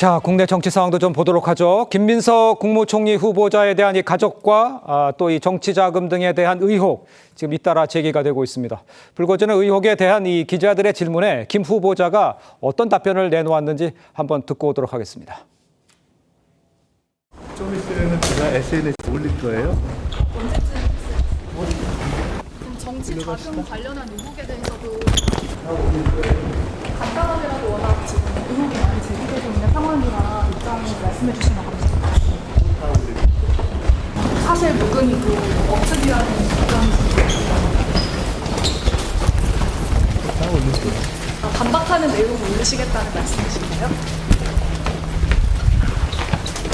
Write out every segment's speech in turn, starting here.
자, 국내 정치 상황도 좀 보도록 하죠. 김민석 국무총리 후보자에 대한 이 가족과 또 이 정치 자금 등에 대한 의혹 지금 잇따라 제기가 되고 있습니다. 불거지는 의혹에 대한 이 기자들의 질문에 김 후보자가 어떤 답변을 내놓았는지 한번 듣고 오도록 하겠습니다. 좀 있으면 제가 SNS에 올릴 거예요. 정치 자금 관련한 의혹에 대해서도 간단하게라도 워낙 지금 의혹이 많이 제기되고 있는 상황이라 입장을 말씀해 주시면 감사합니다. 사실 무근이고 억측이라는 입장이신가요? 반박하는 내용을 올리시겠다는 말씀이신가요?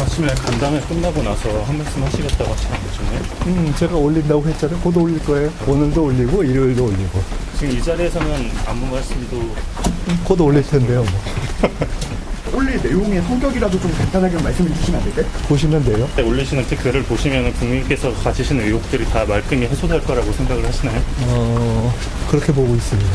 아침에 간담회 끝나고 나서 한 말씀 하시겠다고 하시는 거죠? 제가 올린다고 했잖아요. 곧 올릴 거예요. 오늘도 올리고 일요일도 올리고. 지금 이 자리에서는 아무 말씀도 곧 올릴 텐데요. 뭐. 올릴 내용의 성격이라도 좀 간단하게 말씀해 주시면 안 될까요? 보시면 돼요. 올리시는 댓글을 보시면 국민께서 가지시는 의혹들이 다 말끔히 해소될 거라고 생각을 하시나요? 그렇게 보고 있습니다.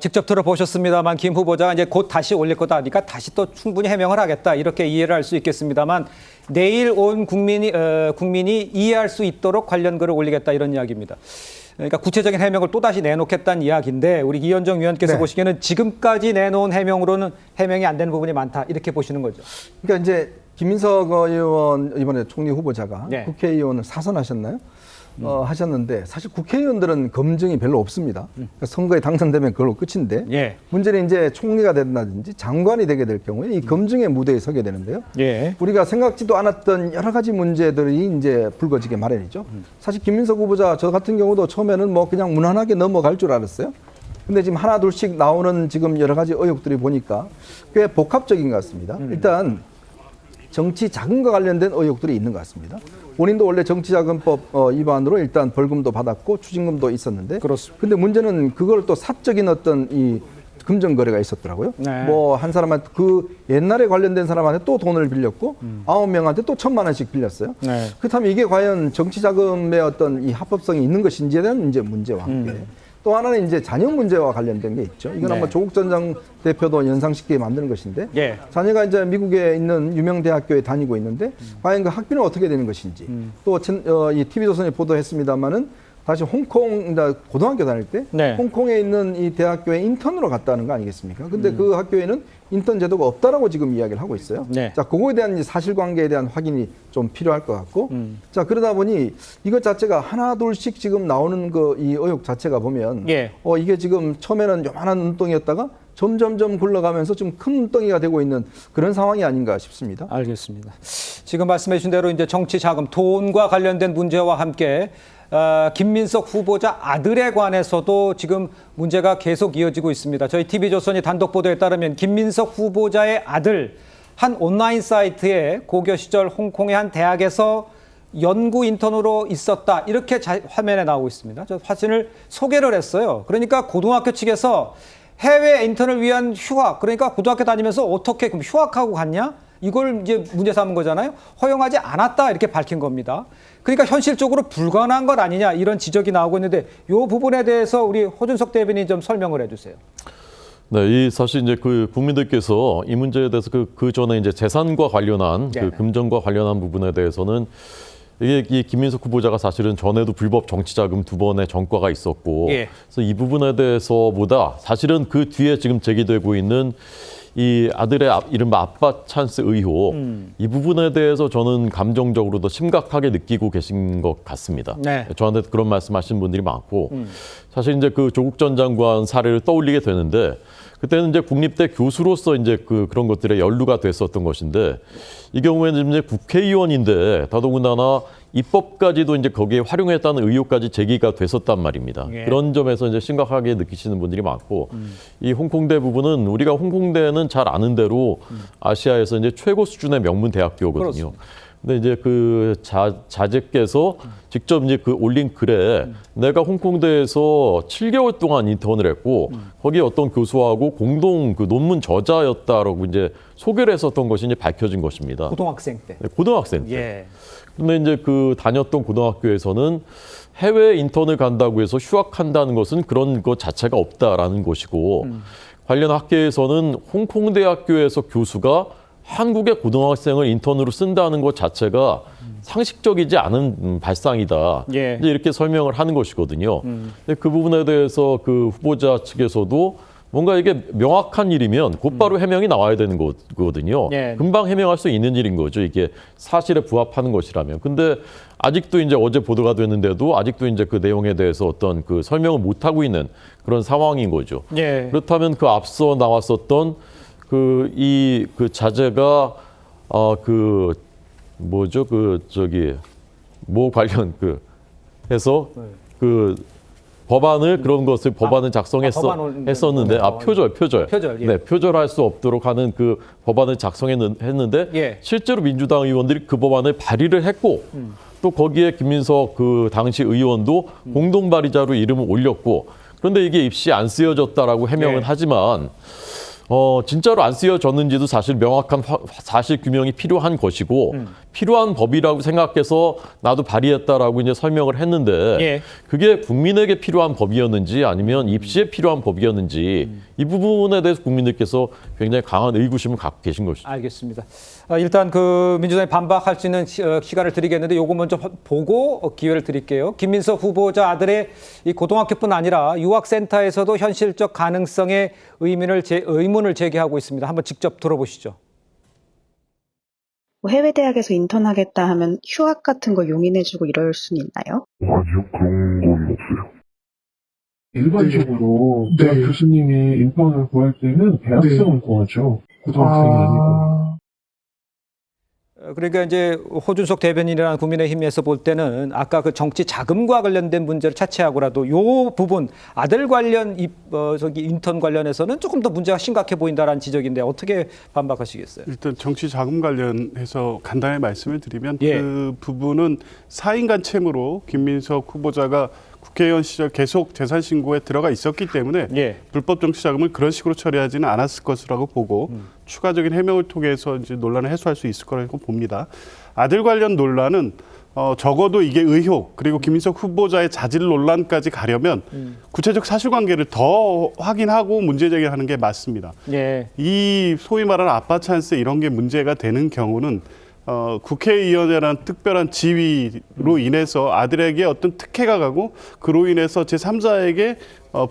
직접 들어보셨습니다만 김 후보자가 이제 곧 다시 올릴 거다 하니까 다시 또 충분히 해명을 하겠다 이렇게 이해를 할 수 있겠습니다만 내일 온 국민이 이해할 수 있도록 관련 글을 올리겠다 이런 이야기입니다. 그러니까 구체적인 해명을 또 다시 내놓겠다는 이야기인데 우리 이현정 위원께서 보시기에는 지금까지 내놓은 해명으로는 해명이 안 되는 부분이 많다 이렇게 보시는 거죠. 그러니까 이제 김민석 의원 이번에 총리 후보자가 네. 국회의원을 사선하셨나요? 하셨는데 사실 국회의원들은 검증이 별로 없습니다. 그러니까 선거에 당선되면 그걸로 끝인데 예. 문제는 이제 총리가 된다든지 장관이 되게 될 경우에 이 검증의 무대에 서게 되는데요. 예. 우리가 생각지도 않았던 여러 가지 문제들이 이제 불거지게 마련이죠. 사실 김민석 후보자 저 같은 경우도 처음에는 뭐 그냥 무난하게 넘어갈 줄 알았어요. 근데 지금 하나 둘씩 나오는 지금 여러 가지 의혹들이 보니까 꽤 복합적인 것 같습니다. 일단 정치 자금과 관련된 의혹들이 있는 것 같습니다. 본인도 원래 정치자금법 위반으로 일단 벌금도 받았고 추징금도 있었는데, 그렇습니다. 근데 문제는 그걸 또 사적인 어떤 이 금전 거래가 있었더라고요. 네. 뭐 한 사람한테 그 옛날에 관련된 사람한테 또 돈을 빌렸고 9명한테 또 1,000만 원씩 빌렸어요. 네. 그렇다면 이게 과연 정치자금의 어떤 이 합법성이 있는 것인지에 대한 이제 문제와 함께. 또 하나는 이제 자녀 문제와 관련된 게 있죠. 이건 네. 아마 조국 전 장 대표도 연상시키게 만드는 것인데 예. 자녀가 이제 미국에 있는 유명 대학교에 다니고 있는데 과연 그 학비는 어떻게 되는 것인지 또 이 TV조선이 보도했습니다마는 다시 홍콩 고등학교 다닐 때 네. 홍콩에 있는 이 대학교에 인턴으로 갔다는 거 아니겠습니까? 근데 그 학교에는 인턴 제도가 없다라고 지금 이야기를 하고 있어요. 네. 자, 그거에 대한 이제 사실관계에 대한 확인이 좀 필요할 것 같고, 자 그러다 보니 이것 자체가 하나 둘씩 지금 나오는 이 의혹 자체가 보면, 예. 이게 지금 처음에는 요만한 눈덩이였다가 점점점 굴러가면서 좀 큰 눈덩이가 되고 있는 그런 상황이 아닌가 싶습니다. 알겠습니다. 지금 말씀해 주신 대로 이제 정치 자금, 돈과 관련된 문제와 함께 김민석 후보자 아들에 관해서도 지금 문제가 계속 이어지고 있습니다. 저희 TV조선이 단독 보도에 따르면 김민석 후보자의 아들 한 온라인 사이트에 고교 시절 홍콩의 한 대학에서 연구 인턴으로 있었다 이렇게 화면에 나오고 있습니다. 저 사진을 소개를 했어요. 그러니까 고등학교 측에서 해외 인턴을 위한 휴학, 그러니까 고등학교 다니면서 어떻게 그럼 휴학하고 갔냐? 이걸 이제 문제 삼은 거잖아요. 허용하지 않았다 이렇게 밝힌 겁니다. 그러니까 현실적으로 불가능한 것 아니냐 이런 지적이 나오고 있는데 이 부분에 대해서 우리 호준석 대변인 좀 설명을 해주세요. 네, 사실 이제 그 국민들께서 이 문제에 대해서 그 전에 이제 재산과 관련한 그 금전과 관련한 부분에 대해서는 이게 이 김민석 후보자가 사실은 전에도 불법 정치자금 2번의 전과가 있었고, 예. 그래서 이 부분에 대해서보다 사실은 그 뒤에 지금 제기되고 있는 이 아들의 이른바 아빠 찬스 의혹 이 부분에 대해서 저는 감정적으로 더 심각하게 느끼고 계신 것 같습니다. 네. 저한테 그런 말씀하시는 분들이 많고 사실 이제 그 조국 전 장관 사례를 떠올리게 되는데 그때는 이제 국립대 교수로서 이제 그런 것들에 연루가 됐었던 것인데 이 경우에는 이제 국회의원인데 더더군다나 입법까지도 이제 거기에 활용했다는 의혹까지 제기가 됐었단 말입니다. 예. 그런 점에서 이제 심각하게 느끼시는 분들이 많고 이 홍콩대 부분은 우리가 홍콩대는 잘 아는 대로 아시아에서 이제 최고 수준의 명문 대학교거든요. 그렇습니다. 근데 이제 그 자제께서 직접 이제 그 올린 글에 내가 홍콩대에서 7개월 동안 인턴을 했고 거기에 어떤 교수하고 공동 그 논문 저자였다라고 이제 소개를 했었던 것이 이제 밝혀진 것입니다. 고등학생 때. 네, 고등학생 때. 예. 근데 이제 그 다녔던 고등학교에서는 해외 인턴을 간다고 해서 휴학한다는 것은 그런 것 자체가 없다라는 것이고 관련 학계에서는 홍콩 대학교에서 교수가 한국의 고등학생을 인턴으로 쓴다는 것 자체가 상식적이지 않은 발상이다. 예. 이제 이렇게 설명을 하는 것이거든요. 근데 그 부분에 대해서 그 후보자 측에서도 뭔가 이게 명확한 일이면 곧바로 해명이 나와야 되는 거거든요. 예. 금방 해명할 수 있는 일인 거죠. 이게 사실에 부합하는 것이라면. 근데 아직도 이제 어제 보도가 됐는데도 아직도 이제 그 내용에 대해서 어떤 그 설명을 못 하고 있는 그런 상황인 거죠. 예. 그렇다면 그 앞서 나왔었던 그 자제가 그 뭐죠? 그 저기 뭐 관련 그 해서 그 법안을 그런 것을 법안을 작성했었는데 표절. 표절, 예. 네, 표절할 수 없도록 하는 그 법안을 작성했는데 예. 실제로 민주당 의원들이 그 법안을 발의를 했고 또 거기에 김민석 그 당시 의원도 공동 발의자로 이름을 올렸고 그런데 이게 입시에 안 쓰여졌다라고 해명은 예. 하지만 진짜로 안 쓰여졌는지도 사실 명확한 사실 규명이 필요한 것이고 필요한 법이라고 생각해서 나도 발의했다라고 이제 설명을 했는데 예. 그게 국민에게 필요한 법이었는지 아니면 입시에 필요한 법이었는지 이 부분에 대해서 국민들께서 굉장히 강한 의구심을 갖고 계신 것이죠. 알겠습니다. 일단 그 민주당이 반박할 수 있는 시간을 드리겠는데 요거 먼저 보고 기회를 드릴게요. 김민석 후보자 아들의 이 고등학교뿐 아니라 유학센터에서도 현실적 가능성의 의문을 제기하고 있습니다. 한번 직접 들어보시죠. 뭐 해외 대학에서 인턴하겠다 하면 휴학 같은 거 용인해주고 이럴 수는 있나요? 아니요, 그런 건 없어요. 일반적으로 대학 교수님이 인턴을 구할 때는 대학생을 구하죠. 고등학생이 아니고. 그러니까 이제 호준석 대변인이라는 국민의힘에서 볼 때는 아까 그 정치 자금과 관련된 문제를 차치하고라도 요 부분 아들 관련 인턴 관련해서는 조금 더 문제가 심각해 보인다라는 지적인데 어떻게 반박하시겠어요? 일단 정치 자금 관련해서 간단히 말씀을 드리면 예. 그 부분은 사인간 채무로 김민석 후보자가 국회의원 시절 계속 재산 신고에 들어가 있었기 때문에 예. 불법 정치 자금을 그런 식으로 처리하지는 않았을 것이라고 보고 추가적인 해명을 통해서 이제 논란을 해소할 수 있을 거라고 봅니다. 아들 관련 논란은 적어도 이게 의혹 그리고 김민석 후보자의 자질 논란까지 가려면 구체적 사실관계를 더 확인하고 문제 제기하는 게 맞습니다. 예. 이 소위 말하는 아빠 찬스 이런 게 문제가 되는 경우는 국회의원이라는 특별한 지위로 인해서 아들에게 어떤 특혜가 가고 그로 인해서 제3자에게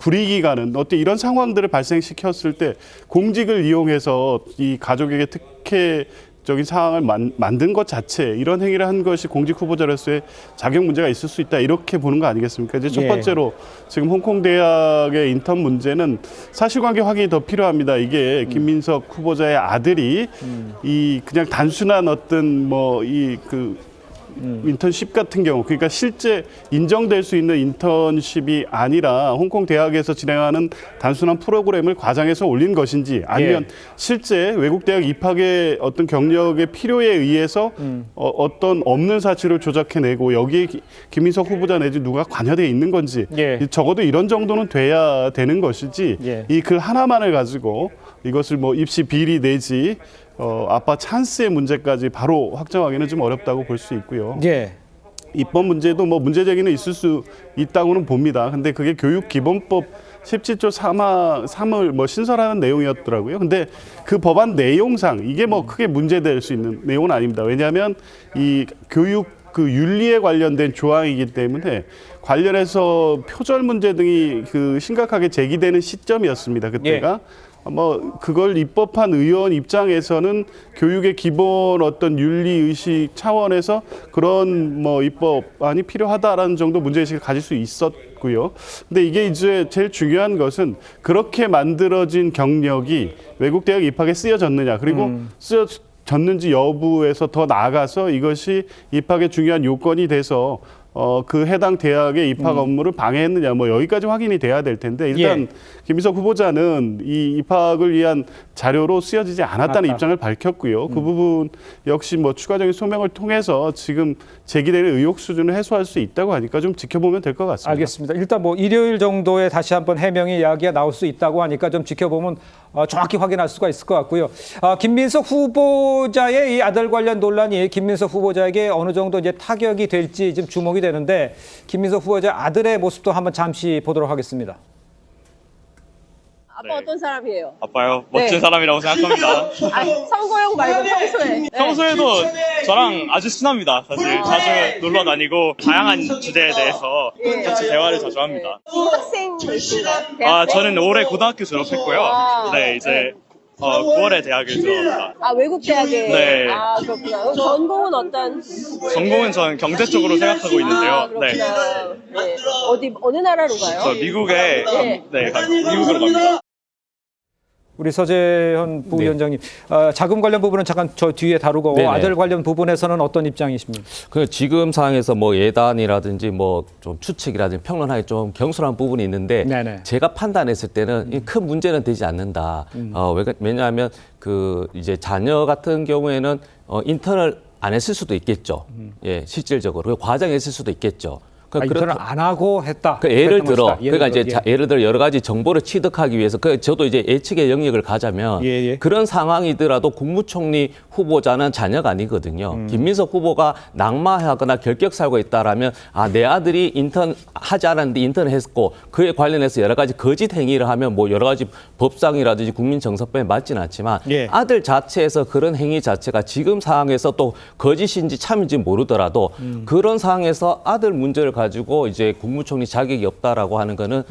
불이익이 가는 어떤 이런 상황들을 발생시켰을 때 공직을 이용해서 이 가족에게 특혜적인 상황을 만든 것 자체 이런 행위를 한 것이 공직 후보자로서의 자격 문제가 있을 수 있다 이렇게 보는 거 아니겠습니까? 이제 첫 번째로 지금 홍콩 대학의 인턴 문제는 사실관계 확인이 더 필요합니다. 이게 김민석 후보자의 아들이 이 그냥 단순한 어떤 인턴십 같은 경우 그러니까 실제 인정될 수 있는 인턴십이 아니라 홍콩 대학에서 진행하는 단순한 프로그램을 과장해서 올린 것인지 아니면 실제 외국 대학 입학의 어떤 경력의 필요에 의해서 어떤 없는 사실을 조작해내고 여기에 김민석 후보자 내지 누가 관여되어 있는 건지 적어도 이런 정도는 돼야 되는 것이지 이 글 하나만을 가지고 이것을 뭐 입시 비리 내지 아빠 찬스의 문제까지 바로 확정하기는 좀 어렵다고 볼 수 있고요. 예. 입법 문제도 뭐 문제 제기는 있을 수 있다고는 봅니다. 근데 그게 교육기본법 17조 3을 뭐 신설하는 내용이었더라고요. 근데 그 법안 내용상 이게 뭐 크게 문제될 수 있는 내용은 아닙니다. 왜냐하면 이 교육 그 윤리에 관련된 조항이기 때문에 관련해서 표절 문제 등이 그 심각하게 제기되는 시점이었습니다. 그때가. 뭐 그걸 입법한 의원 입장에서는 교육의 기본 어떤 윤리 의식 차원에서 그런 뭐 입법안이 필요하다라는 정도 문제의식을 가질 수 있었고요. 근데 이게 이제 제일 중요한 것은 그렇게 만들어진 경력이 외국 대학 입학에 쓰여졌느냐 그리고 쓰여졌는지 여부에서 더 나아가서 이것이 입학의 중요한 요건이 돼서 그 해당 대학의 입학 업무를 방해했느냐 뭐 여기까지 확인이 돼야 될 텐데 일단 김민석 후보자는 이 입학을 위한 자료로 쓰여지지 않았다는 입장을 밝혔고요. 그 부분 역시 뭐 추가적인 소명을 통해서 지금 제기되는 의혹 수준을 해소할 수 있다고 하니까 좀 지켜보면 될 것 같습니다. 알겠습니다. 일단 뭐 일요일 정도에 다시 한번 해명의 이야기가 나올 수 있다고 하니까 좀 지켜보면 정확히 확인할 수가 있을 것 같고요. 김민석 후보자의 이 아들 관련 논란이 김민석 후보자에게 어느 정도 이제 타격이 될지 지금 주목이 되는데 김민석 후보자 아들의 모습도 한번 잠시 보도록 하겠습니다. 아빠 어떤 사람이에요? 아빠요? 멋진 사람이라고 생각합니다. 선거용 말고 평소에. 평소에도 저랑 아주 친합니다. 사실 자주 놀러 다니고 다양한 주제에 대해서 같이 대화를 자주 합니다. 학생이신가요? 저는 올해 고등학교 졸업했고요. 네, 이제 9월에 대학을 졸업합니다. 외국 대학에. 네. 그렇구나. 그럼 전공은 어떤? 전공은 저는 경제 쪽으로 생각하고 있는데요. 네. 네. 어느 나라로 가요? 저 미국에 네. 미국으로 갑니다. 우리 서재현 부위원장님, 자금 관련 부분은 잠깐 저 뒤에 다루고 네네. 아들 관련 부분에서는 어떤 입장이십니까? 그 지금 상황에서 뭐 예단이라든지 뭐 좀 추측이라든지 평론하기 좀 경솔한 부분이 있는데 네네. 제가 판단했을 때는 이큰 문제는 되지 않는다. 왜냐하면 그 이제 자녀 같은 경우에는 인턴을 안 했을 수도 있겠죠. 예, 실질적으로 그 과정에 했을 수도 있겠죠. 인턴을 안 하고 했다. 예를 그랬던 들어, 것이다. 그러니까 이제 예. 예를 들어 여러 가지 정보를 취득하기 위해서 저도 이제 예측의 영역을 가자면 그런 상황이더라도 국무총리 후보자는 자녀가 아니거든요. 김민석 후보가 낙마하거나 결격 살고 있다라면 내 아들이 인턴 하지 않았는데 인턴을 했고 그에 관련해서 여러 가지 거짓 행위를 하면 뭐 여러 가지 법상이라든지 국민정서법에 맞지는 않지만 아들 자체에서 그런 행위 자체가 지금 상황에서 또 거짓인지 참인지 모르더라도 그런 상황에서 아들 문제를 가지고 이제 국무총리 자격이 없다라고 하는 거는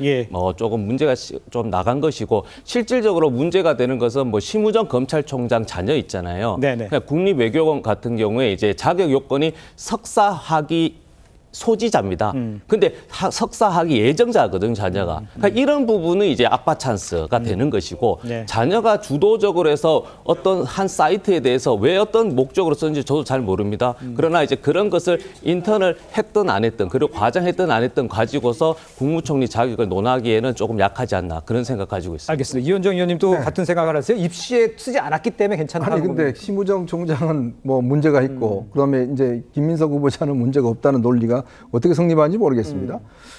조금 문제가 좀 나간 것이고 실질적으로 문제가 되는 것은 뭐 심우정 검찰총장 자녀 있잖아요. 그러니까 국립외교원 같은 경우에 이제 자격 요건이 석사 학위 소지자입니다. 근데 석사 학위 예정자거든 자녀가. 그러니까 이런 부분은 이제 아빠 찬스가 되는 것이고 자녀가 주도적으로 해서 어떤 한 사이트에 대해서 왜 어떤 목적으로 썼는지 저도 잘 모릅니다. 그러나 이제 그런 것을 인턴을 했든 안 했든 그리고 과장했든 안 했든 가지고서 국무총리 자격을 논하기에는 조금 약하지 않나 그런 생각 가지고 있습니다. 알겠습니다. 이현정 의원님도 같은 생각을 하세요? 입시에 쓰지 않았기 때문에 괜찮다고. 아니 근데 심우정 총장은 뭐 문제가 있고 그다음에 이제 김민석 후보자는 문제가 없다는 논리가 어떻게 성립하는지 모르겠습니다.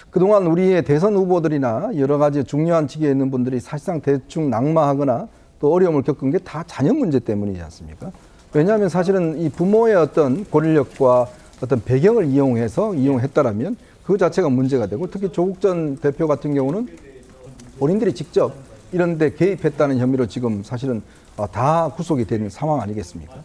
그동안 우리의 대선 후보들이나 여러 가지 중요한 직위에 있는 분들이 사실상 대충 낙마하거나 또 어려움을 겪은 게 다 자녀 문제 때문이지 않습니까? 왜냐하면 사실은 이 부모의 어떤 고려력과 어떤 배경을 이용했다라면 그 자체가 문제가 되고 특히 조국 전 대표 같은 경우는 본인들이 직접 이런 데 개입했다는 혐의로 지금 사실은 다 구속이 되는 상황 아니겠습니까?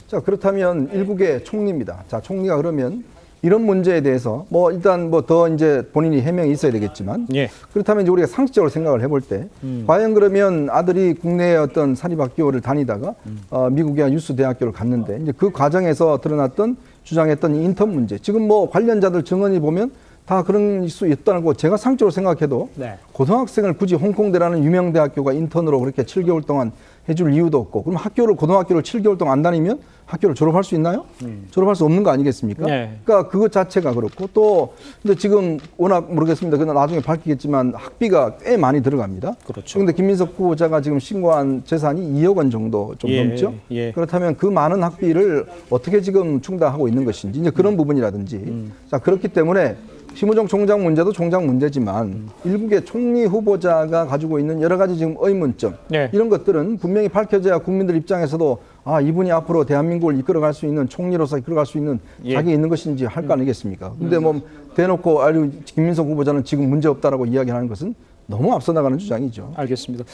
자, 그렇다면 일국의 총리입니다. 자, 총리가 그러면 이런 문제에 대해서 뭐 일단 뭐 더 이제 본인이 해명이 있어야 되겠지만 그렇다면 이제 우리가 상식적으로 생각을 해볼 때 과연 그러면 아들이 국내의 어떤 사립학교를 다니다가 미국의 유스 대학교를 갔는데 이제 그 과정에서 드러났던 주장했던 인턴 문제 지금 뭐 관련자들 증언이 보면 다 그런 수 있다는 거 제가 상식적으로 생각해도 고등학생을 굳이 홍콩대라는 유명 대학교가 인턴으로 그렇게 7개월 동안 해줄 이유도 없고 그럼 고등학교를 7개월 동안 안 다니면 학교를 졸업할 수 있나요? 졸업할 수 없는 거 아니겠습니까? 그러니까 그것 자체가 그렇고 또 근데 지금 워낙 모르겠습니다. 그건 나중에 밝히겠지만 학비가 꽤 많이 들어갑니다. 그런데 김민석 후보자가 지금 신고한 재산이 2억 원 정도 좀 넘죠. 그렇다면 그 많은 학비를 어떻게 지금 충당하고 있는 것인지 이제 그런 부분이라든지 자 그렇기 때문에 심우정 총장 문제도 총장 문제지만 일국의 총리 후보자가 가지고 있는 여러 가지 지금 의문점 이런 것들은 분명히 밝혀져야 국민들 입장에서도 이분이 앞으로 대한민국을 이끌어갈 수 있는 총리로서 이끌어갈 수 있는 자격이 있는 것인지 할 거 아니겠습니까? 근데 뭐 대놓고 김민석 후보자는 지금 문제 없다라고 이야기하는 것은 너무 앞서 나가는 주장이죠. 알겠습니다.